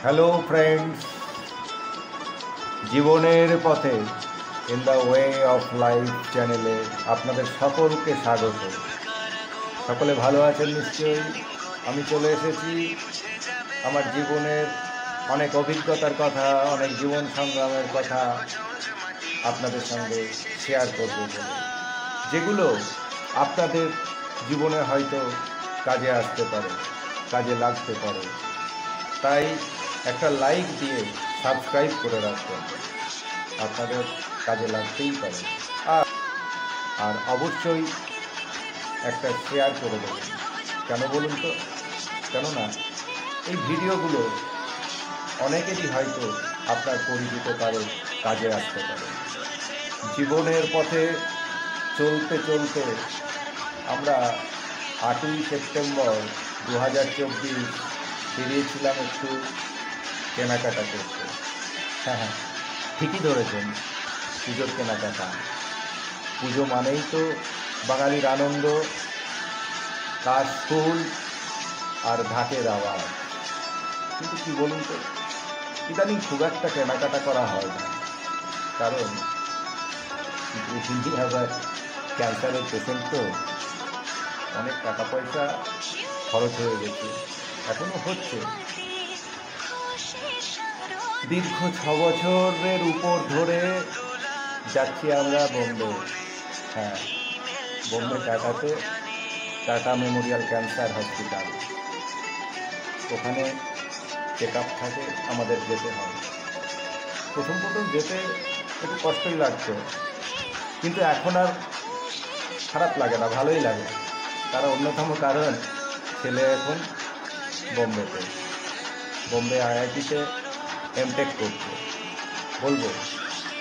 Hello friends, জীবনের পথে in the way of life চ্যানেলে আপনাদের সকলকে স্বাগত। সকলে ভালো আছেন নিশ্চয়ই। আমি চলে এসেছি আমার জীবনের অনেক অভিজ্ঞতার কথা, অনেক জীবন সংগ্রামের কথা আপনাদের সঙ্গে শেয়ার করব বলে, যেগুলো আপনাদের জীবনে হয়তো কাজে আসতে পারে, কাজে লাগতে পারে। তাই একটা লাইক দিয়ে সাবস্ক্রাইব করে রাখবেন, আপনাদের কাজে লাগতেই পারে। আর অবশ্যই একটা শেয়ার করে দেবেন। কেন বলুন তো? কেননা এই ভিডিওগুলো অনেকেরই হয়তো আপনার পরিচিত কারো কাজে আসতে পারে। জীবনের পথে চলতে চলতে আমরা 8ই সেপ্টেম্বর 2024 বেরিয়েছিলাম একটু কেনাকাটা করতে। হ্যাঁ, ঠিকই ধরেছেন, পুজোর কেনাকাটা। পুজো মানেই তো বাঙালির আনন্দ, কাশফুল আর ঢাকের আওয়াজ। কিন্তু কি বলুন তো, ইদানিং খুব একটা কেনাকাটা করা হয় না, কারণ গৃহিণী আবার ক্যান্সারের পেশেন্ট, তো অনেক টাকা পয়সা খরচ হয়ে গেছে, এখনো হচ্ছে। দীর্ঘ 6 বছরের উপর ধরে যাচ্ছি আমরা বোম্বে। হ্যাঁ, বোম্বে টাটাতে, টাটা মেমোরিয়াল ক্যান্সার হসপিটাল। ওখানে চেক আপ থাকে, আমাদের যেতে হয়। প্রথম যেতে একটু কষ্টই লাগতো, কিন্তু এখন আর খারাপ লাগে না, ভালোই লাগে। তার অন্যতম কারণ, ছেলে এখন বোম্বে আইআইটিতে এমটেক করছে।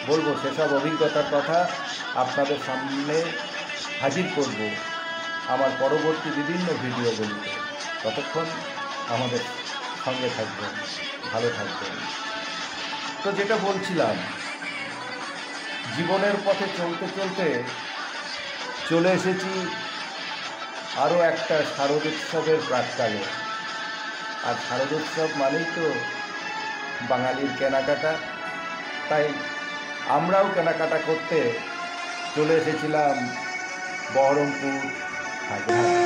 বলবো সেসব অভিজ্ঞতার কথা আপনাদের সামনে হাজির করব আমার পরবর্তী বিভিন্ন ভিডিওগুলিতে। ততক্ষণ আমাদের সঙ্গে থাকবেন, ভালো থাকবেন। তো যেটা বলছিলাম, জীবনের পথে চলতে চলতে চলে এসেছি আরও একটা শারদোৎসবের প্রাক্কালে। আর শারদোৎসব মানেই তো বাঙালির কেনাকাটা, তাই আমরাও কেনাকাটা করতে চলে এসেছিলাম বহরমপুর খাগড়ায়।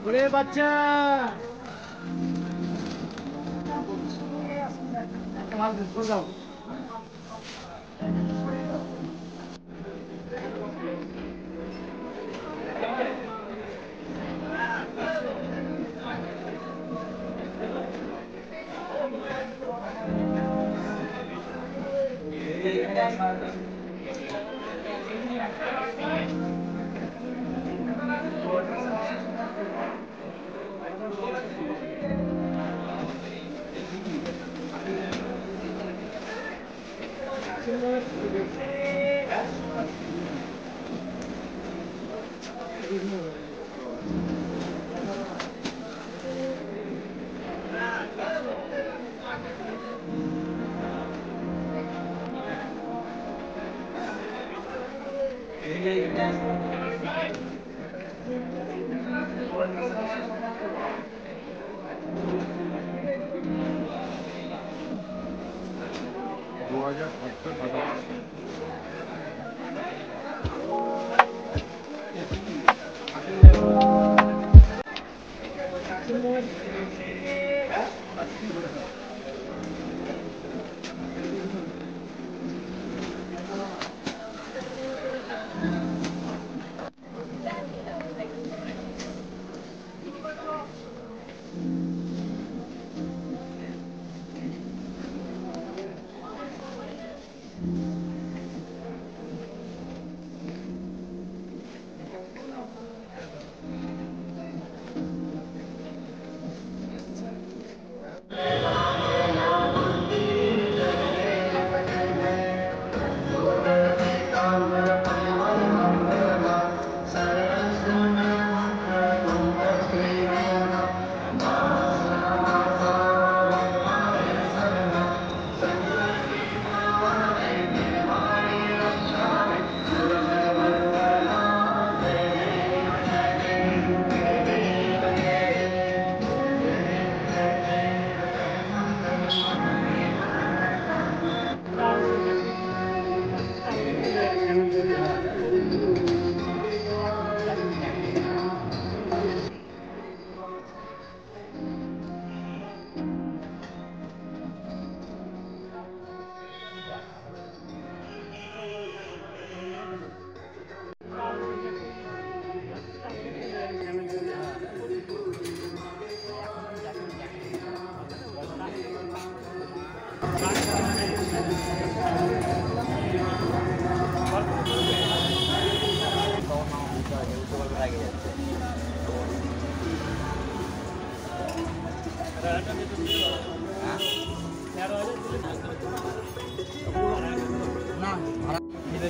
ওরে বাচ্চা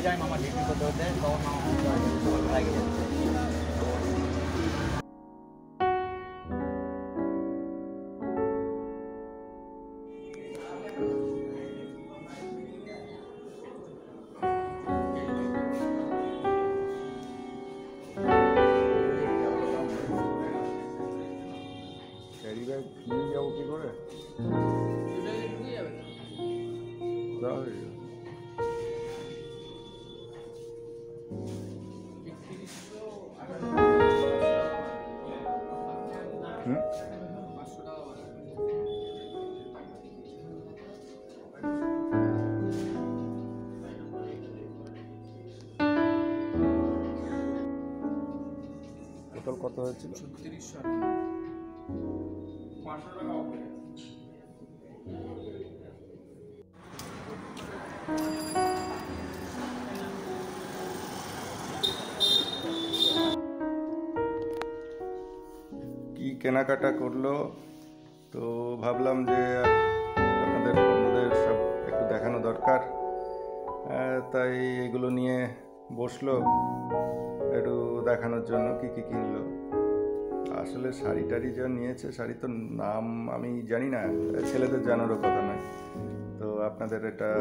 যায় মামা ডিউটি করতে হতে তখন মামা লাগে যাচ্ছে। ক্যারি ব্যাগ নিয়ে যাবো কি করে? টোটাল কত হয়েছিল? 3600। কি কেনাকাটা করলো তো ভাবলাম যে আপনাদের বন্ধুদের সব একটু দেখানো দরকার, তাই এগুলো নিয়ে বসলো একটু দেখানোর জন্য কি কি কিনলো। আসলে শাড়ি টাড়ি যা নিয়েছে, শাড়ি তো নাম আমি জানি না, ছেলেদের জানারও কথা নয়, তো আপনাদের এটা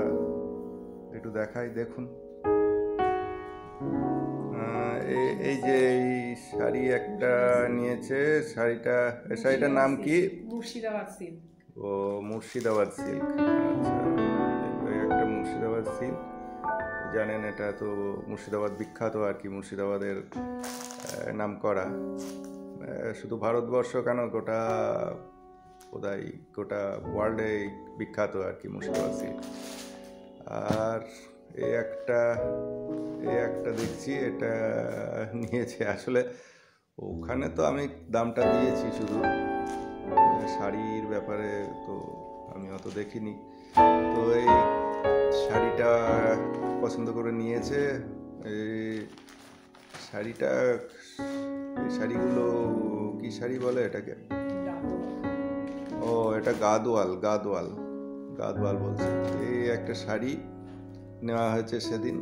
একটু দেখাই, দেখুন। এই যে এই শাড়ি একটা নিয়েছে, শাড়িটার নাম কি? মুর্শিদাবাদ সিল্ক। ও মুর্শিদাবাদ সিল্ক, আচ্ছা। এই একটা মুর্শিদাবাদ সিল্ক, জানেন এটা তো মুর্শিদাবাদ বিখ্যাত আর কি, মুর্শিদাবাদের নাম করা। শুধু ভারতবর্ষ কেন, গোটা বোধহয় গোটা ওয়ার্ল্ডে বিখ্যাত আর কি মুর্শিদাবাদ সিল্ক। আর এই একটা দেখছি, এটা নিয়েছে। আসলে ওখানে তো আমি দামটা দিয়েছি, শুধু শাড়ির ব্যাপারে তো আমি অত দেখিনি। তো এই শাড়িটা শাড়িটা পছন্দ করে নিয়েছে। এই শাড়িটা, এই শাড়িগুলো কি শাড়ি বলে এটাকে? ও, এটা গাদোয়াল, গাদোয়াল, গাদোয়াল বলছে। এই একটা শাড়ি নেওয়া হয়েছে সেদিন।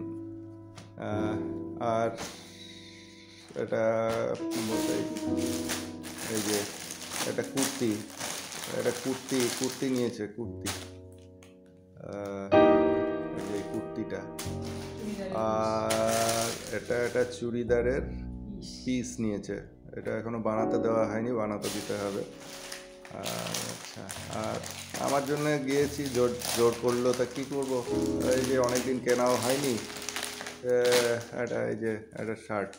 আর এটা কি বলতে, এই যে একটা কুর্তি, একটা কুর্তি নিয়েছে, কুর্তি, এই যে কুর্তিটা। আর এটা চুড়িদারের পিস নিয়েছে। এটা এখনো বানাতে দেওয়া হয়নি, বানাতে দিতে হবে। আচ্ছা, আর আমার জন্য গিয়েছি, জোর করলো, তা কী করবো? এই যে অনেকদিন কেনাও হয়নি। এই যে একটা শার্ট,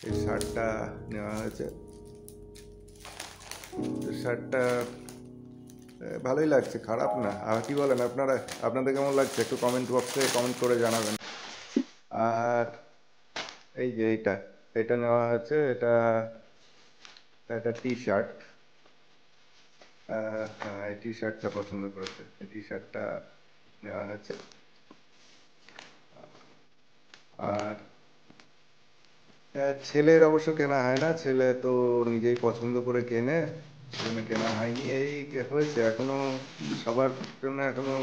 এই শার্টটা নেওয়া হয়েছে। শার্টটা ভালোই লাগছে, খারাপ না। আর কি বলেন আপনারা, আপনাদের কেমন লাগছে একটু কমেন্ট বক্সে কমেন্ট করে জানাবেন। আর এই যে এটা নেওয়া হয়েছে, এটা একটা টি শার্ট। হ্যাঁ, এই টি শার্টটা পছন্দ করেছে, এই টি শার্টটা নেওয়া হয়েছে। আর ছেলের অবশ্য কেনা হয় না, ছেলে তো নিজেই পছন্দ করে কেনে, সেজন্য কেনা হয়নি। এই হয়েছে, এখনো সবার জন্য এখনো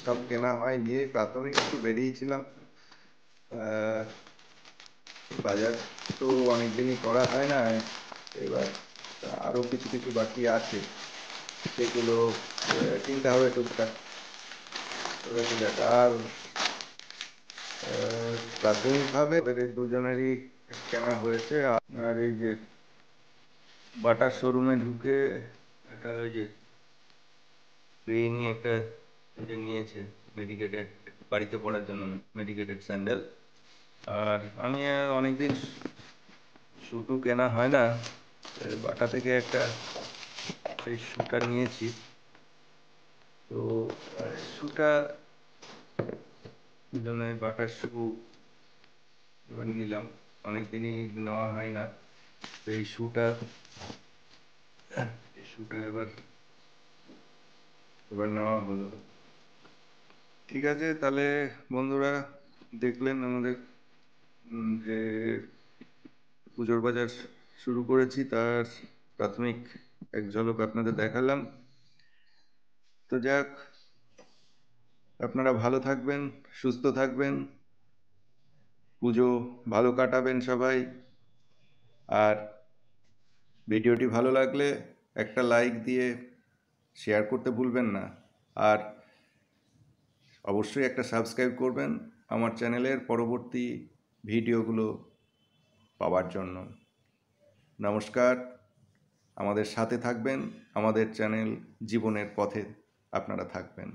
সব কেনা হয়নি। প্রাথমিক একটু বেরিয়েছিলাম, বাজার তো অনেকদিনই করা হয় না। এবার আরও কিছু কিছু বাকি আছে, সেগুলো কিনতে হবে টুকটাক। আর প্রাথমিকভাবে এদের দুজনেরই কেনা হয়েছে। আর এই যে বাটার শোরুমে ঢুকে একটা ওই যে একটা যে নিয়েছে মেডিকেটেড, বাড়িতে পড়ার জন্য মেডিকেটেড স্যান্ডেল। আর আমি অনেকদিন শুটু কেনা হয় না, বাটা থেকে একটা সেই শুটা নিয়েছি। তো শুটা জন্য বাটার শু এবার নিলাম, অনেকদিনই নেওয়া হয় না। তো এই শুটা এবার নেওয়া হলো। ঠিক আছে, তাহলে বন্ধুরা, দেখলেন আমাদের যে পুজোর বাজার শুরু করেছি, তার প্রাথমিক এক ঝলক আপনাদের দেখালাম। তো যাক, আপনারা ভালো থাকবেন, সুস্থ থাকবেন, পুজো ভালো কাটাবেন সবাই। আর ভিডিওটি ভালো লাগলে একটা লাইক দিয়ে শেয়ার করতে ভুলবেন না। আর অবশ্যই একটা সাবস্ক্রাইব করবেন আমার চ্যানেলের পরবর্তী ভিডিওগুলো পাওয়ার জন্য। নমস্কার, আমাদের সাথে থাকবেন, আমাদের চ্যানেল জীবনের পথে আপনারা থাকবেন।